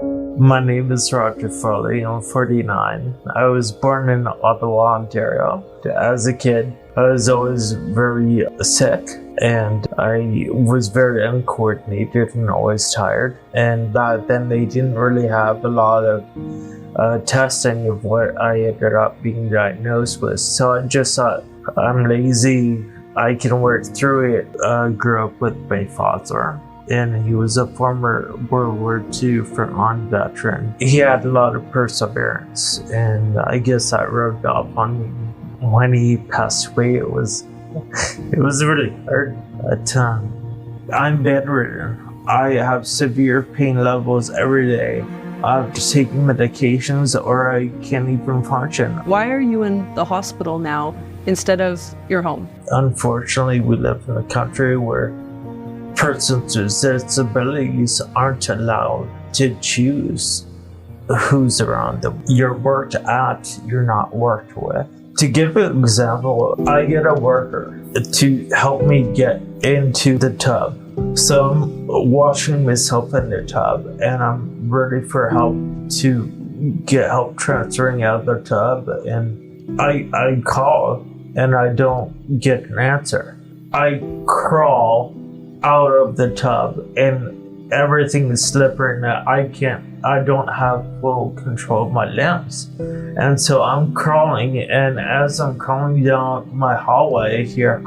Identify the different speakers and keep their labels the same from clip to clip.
Speaker 1: My name is Roger Foley. I'm 49. I was born in Ottawa, Ontario. As a kid, I was always very sick and I was very uncoordinated and always tired. And back then they didn't really have a lot of testing of what I ended up being diagnosed with. So I just thought, I'm lazy, I can work through it. I grew up with my father, and he was a former World War II frontline veteran. He had a lot of perseverance, and I guess that rubbed off on me. When he passed away, it was really hard. But I'm bedridden. I have severe pain levels every day. I have to take medications or I can't even function.
Speaker 2: Why are you in the hospital now instead of your home?
Speaker 1: Unfortunately, we live in a country where persons with disabilities aren't allowed to choose who's around them. You're worked at, you're not worked with. To give an example, I get a worker to help me get into the tub. So I'm washing myself in the tub and I'm ready for help to get help transferring out of the tub, and I call and I don't get an answer. I crawl out of the tub and everything is slippery and I don't have full control of my limbs. And so I'm crawling, and as I'm crawling down my hallway here,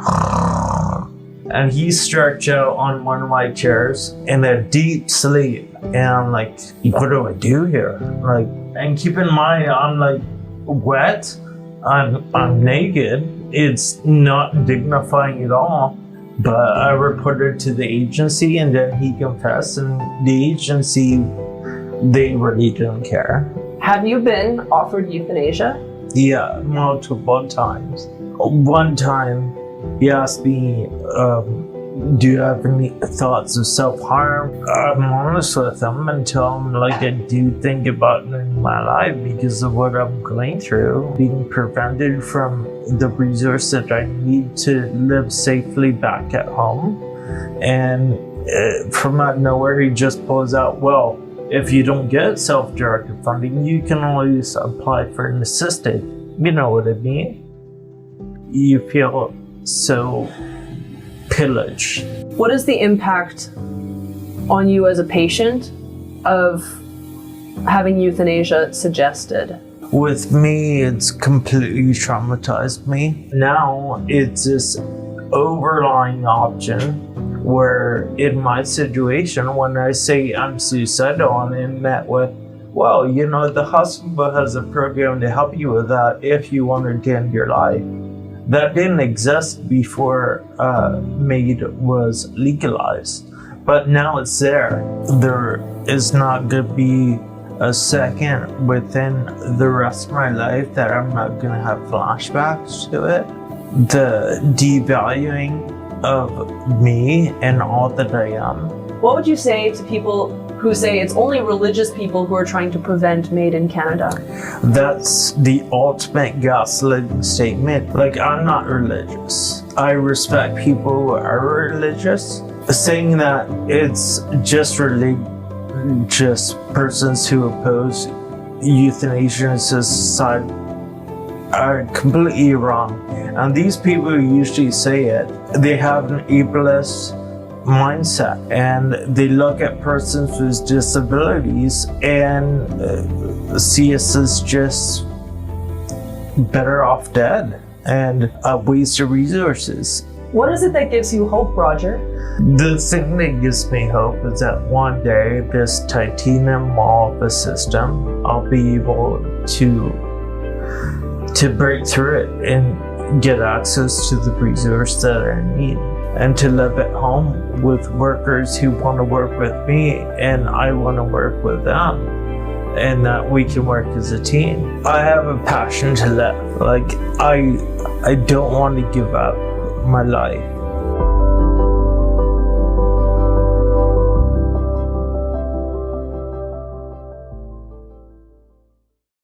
Speaker 1: and he's stretched out on one of my chairs in a deep sleep. And I'm like, what do I do here? Like, and keep in mind, I'm like wet, I'm naked. It's not dignifying at all. But I reported to the agency, and then he confessed, and the agency, they really didn't care.
Speaker 2: Have you been offered euthanasia?
Speaker 1: Yeah, multiple times. One time, he asked me, do you have any thoughts of self-harm? I'm honest with him and tell him, like, I do think about it in my life because of what I'm going through, being prevented from the resource that I need to live safely back at home. And from out of nowhere, he just pulls out, well, if you don't get self-directed funding, you can always apply for an assisted. You know what I mean? You feel so pillaged.
Speaker 2: What is the impact on you as a patient of having euthanasia suggested?
Speaker 1: With me, it's completely traumatized me. Now it's this overlying option where in my situation, when I say I'm suicidal, I'm met with, well, you know, the hospital has a program to help you with that if you want to end your life. That didn't exist before MAID was legalized, but now it's there. There is not going to be a second within the rest of my life that I'm not going to have flashbacks to it. The devaluing of me and all that I am.
Speaker 2: What would you say to people who say it's only religious people who are trying to prevent MAID in Canada? That's
Speaker 1: the ultimate gaslighting statement. Like, I'm not religious. I respect people who are religious. Saying that it's just persons who oppose euthanasia and suicide are completely wrong. And these people who usually say it, they have an ableist mindset, and they look at persons with disabilities and see us as just better off dead and a waste of resources.
Speaker 2: What is it that gives you hope, Roger?
Speaker 1: The thing that gives me hope is that one day this titanium wall of a system, I'll be able to break through it and get access to the resource that I need, and to live at home with workers who want to work with me and I want to work with them, and that we can work as a team. I have a passion to live. Like, I don't want to give up my life.